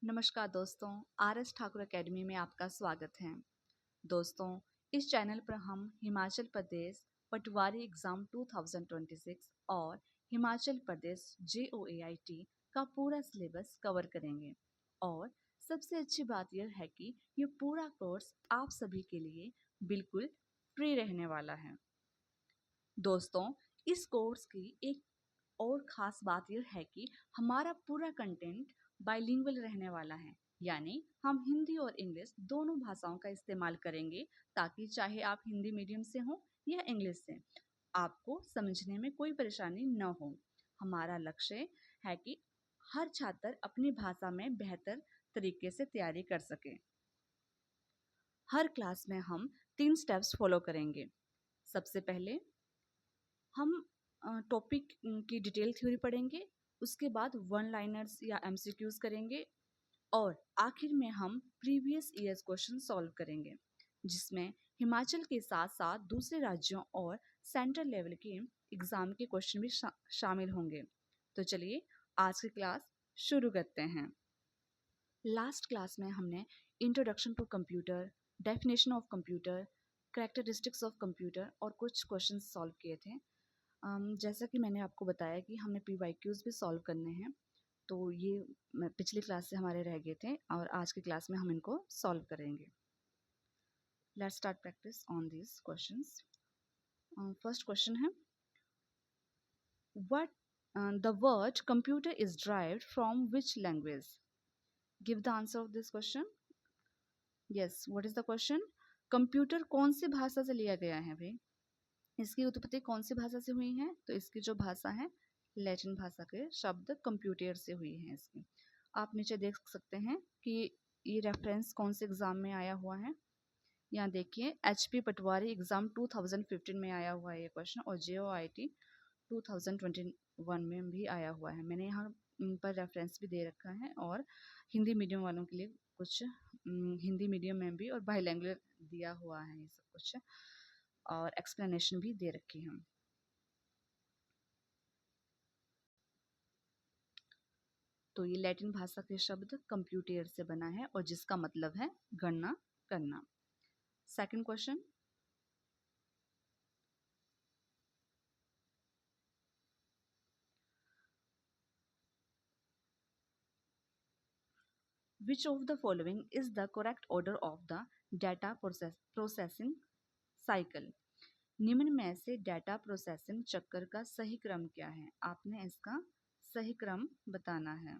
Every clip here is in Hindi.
नमस्कार दोस्तों, आर.एस. ठाकुर एकेडमी में आपका स्वागत है। दोस्तों, इस चैनल पर हम हिमाचल प्रदेश पटवारी एग्ज़ाम 2026 और हिमाचल प्रदेश JOAIT का पूरा सिलेबस कवर करेंगे। और सबसे अच्छी बात यह है कि ये पूरा कोर्स आप सभी के लिए बिल्कुल फ्री रहने वाला है। दोस्तों, इस कोर्स की एक और ख़ास बात यह है कि हमारा पूरा कंटेंट बाइलिंगुअल रहने वाला है, यानी हम हिंदी और इंग्लिश दोनों भाषाओं का इस्तेमाल करेंगे ताकि चाहे आप हिंदी मीडियम से हों या इंग्लिश से, आपको समझने में कोई परेशानी न हो। हमारा लक्ष्य है कि हर छात्र अपनी भाषा में बेहतर तरीके से तैयारी कर सके। हर क्लास में हम 3 स्टेप्स फॉलो करेंगे। सबसे पहले हम टॉपिक की डिटेल थ्योरी पढ़ेंगे, उसके बाद वन लाइनर्स या एमसीक्यूज करेंगे और आखिर में हम प्रीवियस ईयर्स क्वेश्चन सॉल्व करेंगे, जिसमें हिमाचल के साथ साथ दूसरे राज्यों और सेंट्रल लेवल के एग्ज़ाम के क्वेश्चन भी शामिल होंगे। तो चलिए आज की क्लास शुरू करते हैं। लास्ट क्लास में हमने introduction to computer, definition of computer, characteristics of computer और कुछ क्वेश्चन सॉल्व किए थे। जैसा कि मैंने आपको बताया कि हमने PYQs भी सॉल्व करने हैं, तो ये पिछली क्लास से हमारे रह गए थे और आज की क्लास में हम इनको सॉल्व करेंगे। Let's start practice on this questions. First question है, what the word computer is derived from which language? Give the answer of this question. Yes, what is the question? Computer कौन सी भाषा से लिया गया है भाई? इसकी उत्पत्ति कौन सी भाषा से हुई है? तो इसकी जो भाषा है लैटिन भाषा के शब्द कंप्यूटर से हुई है इसकी। आप नीचे देख सकते हैं कि ये रेफरेंस कौन से एग्ज़ाम में आया हुआ है। यहाँ देखिए HP पटवारी एग्ज़ाम 2015 में आया हुआ है ये क्वेश्चन और JOIT 2021 में भी आया हुआ है। मैंने यहाँ पर रेफरेंस भी दे रखा है और हिंदी मीडियम वालों के लिए कुछ हिंदी मीडियम में भी और बाईलैंग्वेज दिया हुआ है ये सब कुछ और एक्सप्लेनेशन भी दे रखी है। तो ये लैटिन भाषा के शब्द कंप्यूटर से बना है और जिसका मतलब है गणना करना। Second question, which of the following is the correct order of the data processing cycle? निम्न में से डाटा प्रोसेसिंग चक्र का सही क्रम क्या है? आपने इसका सही क्रम बताना है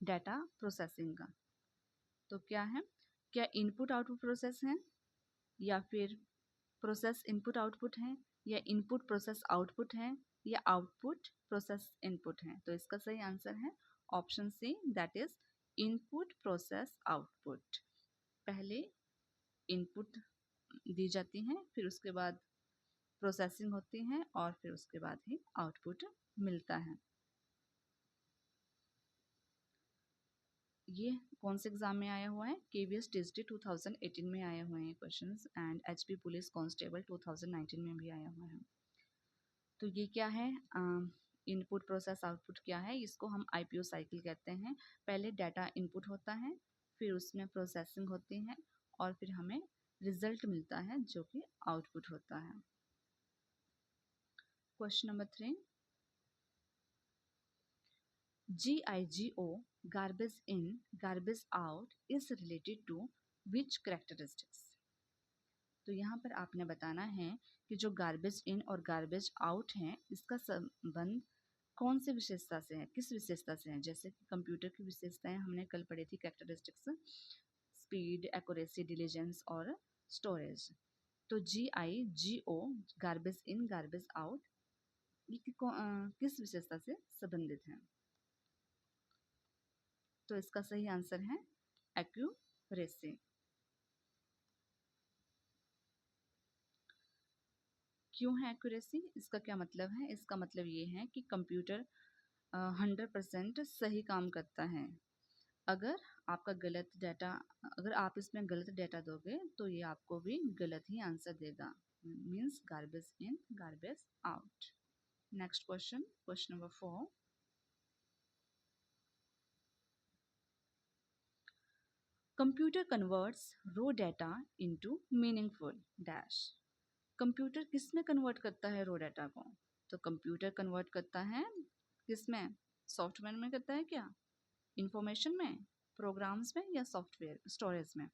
डाटा प्रोसेसिंग का। तो क्या है? क्या इनपुट आउटपुट प्रोसेस है या फिर प्रोसेस इनपुट आउटपुट है या इनपुट प्रोसेस आउटपुट है या आउटपुट प्रोसेस इनपुट है? तो इसका सही आंसर है option C, that is input process output. पहले इनपुट दी जाती हैं, फिर उसके बाद प्रोसेसिंग होती है और फिर उसके बाद ही आउटपुट मिलता है। ये कौन से एग्जाम में आया हुआ है? KVS TST 2018 में आए हुए हैं questions and HP police constable 2019 में भी आया हुआ है। तो ये क्या है? इनपुट प्रोसेस आउटपुट क्या है? इसको हम IPO साइकिल कहते हैं। पहले डाटा इनपुट होता है, फिर उसमें प्रोसेसिंग होती है और फिर हमें रिजल्ट मिलता है जो कि आउटपुट होता है। Question number 3, GIGO garbage in garbage out is related to which characteristics? तो यहाँ पर आपने बताना है कि जो गार्बेज इन और गार्बेज आउट है इसका संबंध कौन सी विशेषता से है, किस विशेषता से है? जैसे कि कंप्यूटर की विशेषताएं हमने कल पढ़ी थी, कैरेक्टरिस्टिक्स, स्पीड, एक्यूरेसी, डिलीजेंस और स्टोरेज। तो GIGO garbage in garbage out ये किस विशेषता से संबंधित है? तो इसका सही आंसर है एक्यूरेसी। क्यों है एक्यूरेसी? इसका क्या मतलब है? इसका मतलब ये है कि कंप्यूटर 100% सही काम करता है। अगर आपका गलत डाटा, अगर आप इसमें गलत डाटा दोगे तो ये आपको भी गलत ही आंसर देगा। Means garbage in garbage out. Next question, question number 4, computer converts raw data into meaningful dash. Computer किस में कन्वर्ट करता है रो डाटा को? तो कंप्यूटर कन्वर्ट करता है किस में? सॉफ्टवेयर में करता है क्या? इंफॉर्मेशन में, प्रोग्राम्स में, या सॉफ्टवेयर स्टोरेज में?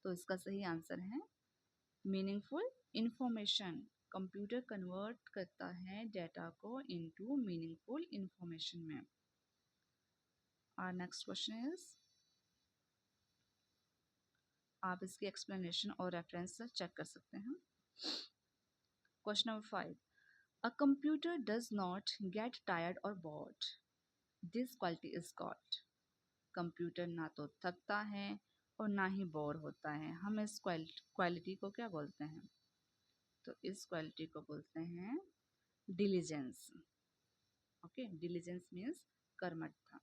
तो इसका सही आंसर है मीनिंगफुल इंफॉर्मेशन। कंप्यूटर कन्वर्ट करता है डेटा को इनटू मीनिंगफुल इंफॉर्मेशन में। आवर नेक्स्ट क्वेश्चन इज, आप इसकी एक्सप्लेनेशन और रेफरेंस चेक कर सकते हैं। Question number 5, a computer does not get tired और bored, this quality is called. Computer ना तो थकता है और ना ही बोर होता है, हम इस क्वालिटी को क्या बोलते हैं? तो इस क्वालिटी को बोलते हैं डिलीजेंस। ओके, डिलीजेंस मीन्स कर्मठता।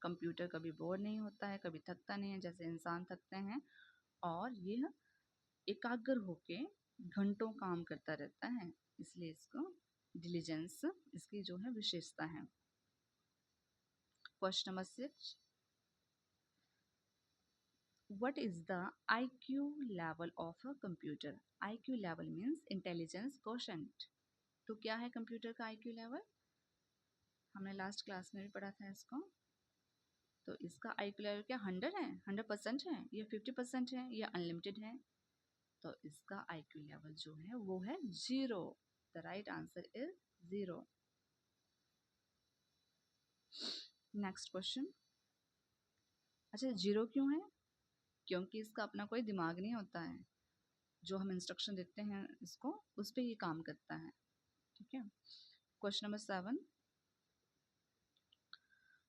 कंप्यूटर कभी बोर नहीं होता है, कभी थकता नहीं है जैसे इंसान थकते हैं, और यह एकाग्र होके घंटों काम करता रहता है, इसलिए इसको डिलीजेंस इसकी जो है विशेषता है। Question number 6, what is the IQ level of a computer? IQ level means intelligence quotient। तो क्या है कंप्यूटर का IQ लेवल? हमने लास्ट क्लास में भी पढ़ा था इसको। तो इसका IQ लेवल क्या 100 है, 100% है, या 50% है, या अनलिमिटेड है? तो इसका IQ लेवल जो है वो है 0। The right answer is 0। Next question. अच्छा, 0 क्यों है? क्योंकि इसका अपना कोई दिमाग नहीं होता है, जो हम इंस्ट्रक्शन देते हैं इसको उस पर ये काम करता है। ठीक है। Question number 7,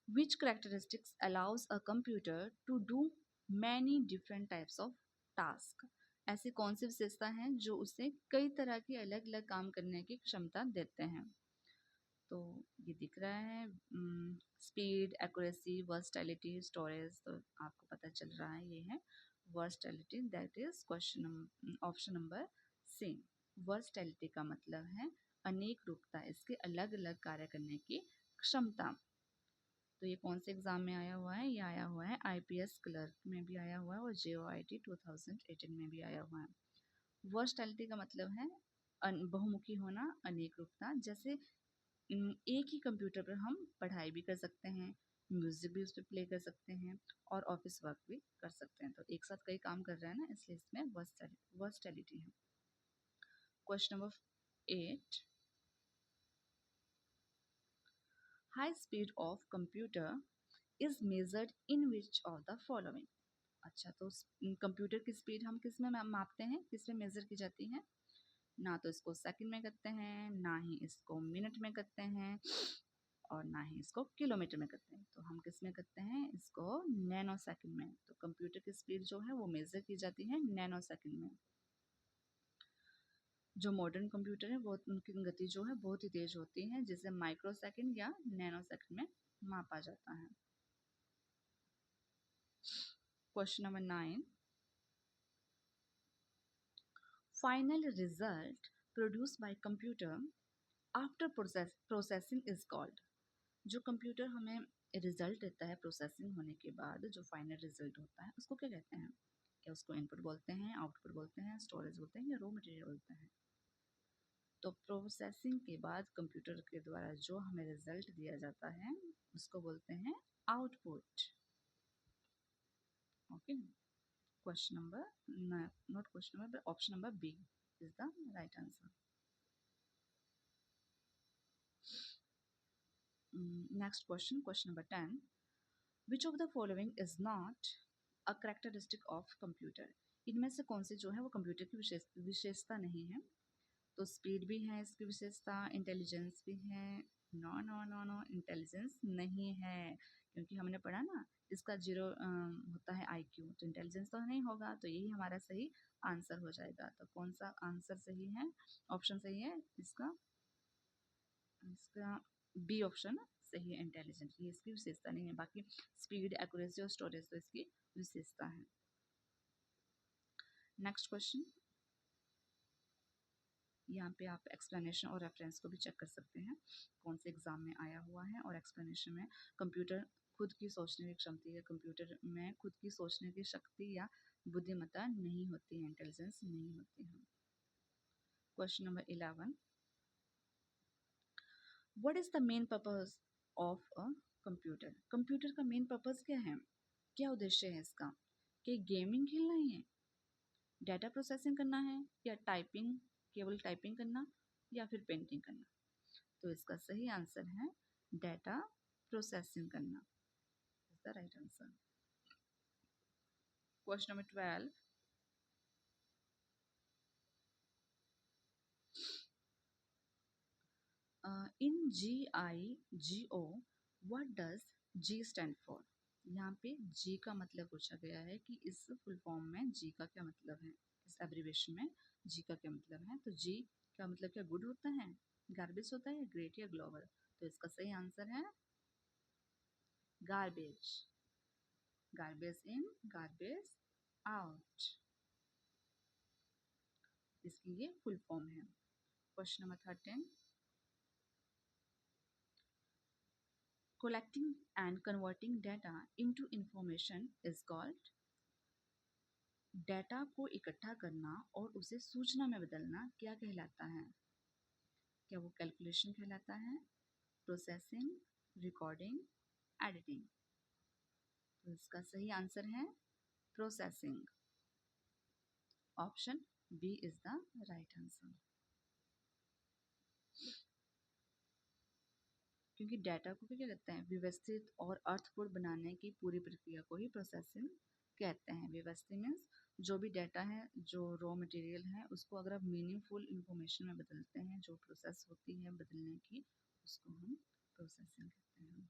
which characteristics allows a computer to do many different types of task? ऐसी कौन सी विशेषता है जो उसे कई तरह की अलग अलग काम करने की क्षमता देते हैं? तो ये दिख रहा है स्पीड, एक्यूरेसी, वर्सटैलिटी, स्टोरेज। तो आपको पता चल रहा है ये है versatility, that is question option number C. Versatility का मतलब है अनेक रूपता, इसके अलग अलग कार्य करने की क्षमता। तो ये कौन से एग्जाम में आया हुआ है? ये आया हुआ है IPS क्लर्क में भी आया हुआ है और JOIT 2018 में भी आया हुआ है। वर्सटैलिटी का मतलब है बहुमुखी होना, अनेक रूपता। जैसे एक ही कंप्यूटर पर हम पढ़ाई भी कर सकते हैं, म्यूजिक भी उस पर प्ले कर सकते हैं, और ऑफिस वर्क भी कर सकते हैं। तो एक साथ कई काम कर रहे हैं ना, इसलिए इसमें वर्सटैलिटी है। Question number 8, high speed of computer is measured in which of the following? अच्छा, तो कंप्यूटर की स्पीड हम किस में मापते हैं, किस में मेजर की जाती है? ना तो इसको सेकंड में करते हैं, ना ही इसको मिनट में करते हैं, और ना ही इसको किलोमीटर में करते हैं। तो हम किस में करते हैं? इसको नैनो सेकंड में। तो कंप्यूटर की स्पीड जो है वो मेजर की जाती है नैनो सेकंड में। जो मॉडर्न कंप्यूटर है वो उनकी गति जो है बहुत ही तेज होती है, जिसे माइक्रो सेकंड या नैनो सेकंड में मापा जाता है। Question number 9, final result produce by computer after processing is called. जो कंप्यूटर हमें रिजल्ट देता है प्रोसेसिंग होने के बाद, जो फाइनल रिजल्ट होता है उसको क्या कहते हैं? क्या उसको इनपुट बोलते हैं, आउटपुट बोलते हैं, स्टोरेज बोलते हैं, या रॉ मटेरियल बोलते हैं? तो प्रोसेसिंग के बाद कंप्यूटर के द्वारा जो हमें रिजल्ट दिया जाता है उसको बोलते हैं output. Okay. Question number, not question number but option number B is the right answer. Next question, question number 10, which of the following is not a characteristic of computer? इनमें से कौन सी जो है वो कंप्यूटर की विशेषता नहीं है? तो स्पीड भी है इसकी विशेषता, इंटेलिजेंस भी है। No no no no, intelligence नहीं है, क्योंकि हमने पढ़ा ना इसका 0 होता है IQ, तो इंटेलिजेंस तो नहीं होगा। तो यही हमारा सही आंसर हो जाएगा। तो कौन सा आंसर सही है? ऑप्शन सही है इसका, इसका बी ऑप्शन सही है, इंटेलिजेंट। ये इसकी विशेषता नहीं है, बाकी स्पीड, एक्यूरेसी और स्टोरेज तो इसकी विशेषता है। नेक्स्ट क्वेश्चन, यहाँ पे आप एक्सप्लेनेशन और रेफरेंस को भी चेक कर सकते हैं कौन से एग्जाम में आया हुआ है, और एक्सप्लेनेशन में कंप्यूटर खुद की सोचने की क्षमता या कंप्यूटर में खुद की सोचने की शक्ति या बुद्धिमत्ता नहीं होती है, इंटेलिजेंस नहीं होती है। Question number 11, what is the main purpose of a computer? Computer का मेन पर्पस क्या है, क्या उद्देश्य है इसका? कि गेमिंग खेलना ही है, डाटा प्रोसेसिंग करना है, या टाइपिंग, केवल टाइपिंग करना, या फिर पेंटिंग करना? तो इसका सही आंसर है डाटा प्रोसेसिंग करना is the right answer. Question number 12, in GIGO what does G stand for? यहाँ पे G का मतलब पूछा गया है कि इस फुल फॉर्म में G का क्या मतलब है, इस एब्रीविएशन में G का क्या मतलब है। तो G का मतलब क्या गुड होता है, गार्बेज होता है, ग्रेट या ग्लोबल? तो इसका सही आंसर है garbage. Garbage in, garbage out, इसकी ये फुल फॉर्म है। Question number 13, collecting and converting data into information is called? Data को इकट्ठा करना और उसे सूचना में बदलना क्या कहलाता है? क्या वो कैलकुलेशन कहलाता है, प्रोसेसिंग, रिकॉर्डिंग, एडिटिंग? तो इसका सही आंसर है processing. Option B is the right answer. क्योंकि डाटा को क्या कहते हैं, व्यवस्थित और अर्थपूर्ण बनाने की पूरी प्रक्रिया को ही प्रोसेसिंग कहते हैं। व्यवस्थित मीन्स जो भी डाटा है, जो रॉ मटेरियल है, उसको अगर आप मीनिंगफुल इंफॉर्मेशन में बदलते हैं, जो प्रोसेस होती है बदलने की, उसको हम प्रोसेसिंग कहते हैं।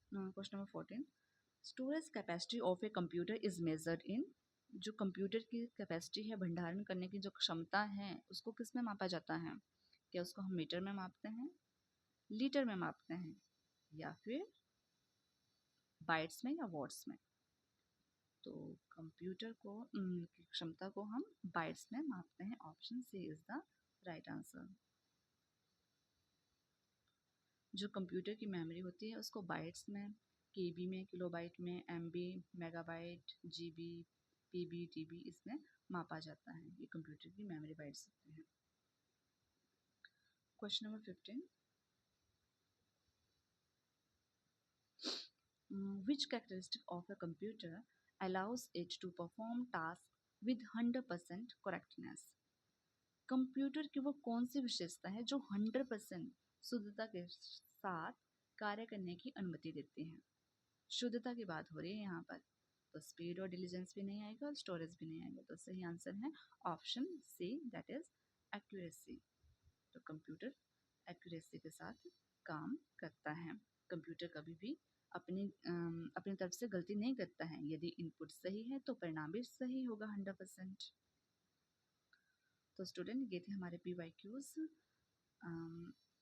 Question number 14, storage capacity of a computer is measured in? जो कंप्यूटर की कैपेसिटी है, भंडारण करने की जो क्षमता है, उसको किस में मापा जाता है? क्या उसको हम मीटर में मापते हैं, लीटर में मापते हैं, या फिर बाइट्स में या वॉट्स में? तो कंप्यूटर को की क्षमता को हम बाइट्स में मापते हैं। Option C is the right answer. जो कंप्यूटर की मेमोरी होती है उसको बाइट्स में, केबी में, किलोबाइट में, MB, megabyte, GB, PB, TB, इसमें मापा जाता है। ये कंप्यूटर की मेमोरी बाइट्स होती हैं। Question number 15, which characteristic of a computer allows it to perform tasks with 100% correctness? Computer की वो कौन सी विशेषता है जो 100% शुद्धता के साथ कार्य करने की अनुमति देती है? शुद्धता की बात हो रही है यहाँ पर, तो स्पीड और डिलीजेंस भी नहीं आएगा और स्टोरेज भी नहीं आएगा। तो सही आंसर है option C, that is accuracy. तो कंप्यूटर एक्यूरेसी के साथ काम करता है। कंप्यूटर कभी भी अपनी तरफ से गलती नहीं करता है। यदि इनपुट सही है तो परिणाम भी सही होगा 100%। तो स्टूडेंट, ये थे हमारे PYQs।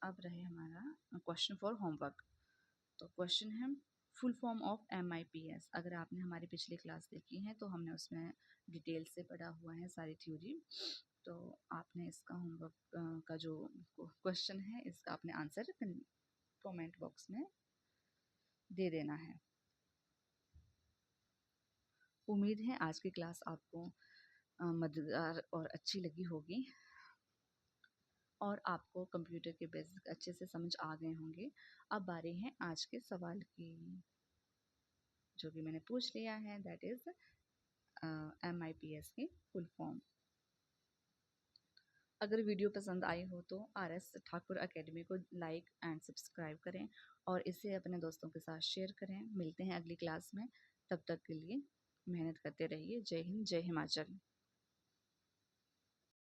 अब रहे हमारा क्वेश्चन फॉर होमवर्क। तो क्वेश्चन है फुल फॉर्म ऑफ MIPS। अगर आपने हमारी पिछली क्लास देखी है तो हमने उसमें डिटेल से पढ़ा हुआ है सारी थ्योरी। तो आपने इसका होमवर्क का जो क्वेश्चन है, इसका आपने आंसर कमेंट बॉक्स में दे देना है। उम्मीद है आज की क्लास आपको मददगार और अच्छी लगी होगी और आपको कंप्यूटर के बेसिक अच्छे से समझ आ गए होंगे। अब बारी है आज के सवाल की, जो कि मैंने पूछ लिया है, दैट इज MIPS की फुल फॉर्म। अगर वीडियो पसंद आई हो तो RS ठाकुर एकेडमी को लाइक एंड सब्सक्राइब करें और इसे अपने दोस्तों के साथ शेयर करें। मिलते हैं अगली क्लास में, तब तक के लिए मेहनत करते रहिए। जय हिंद, जय हिमाचल।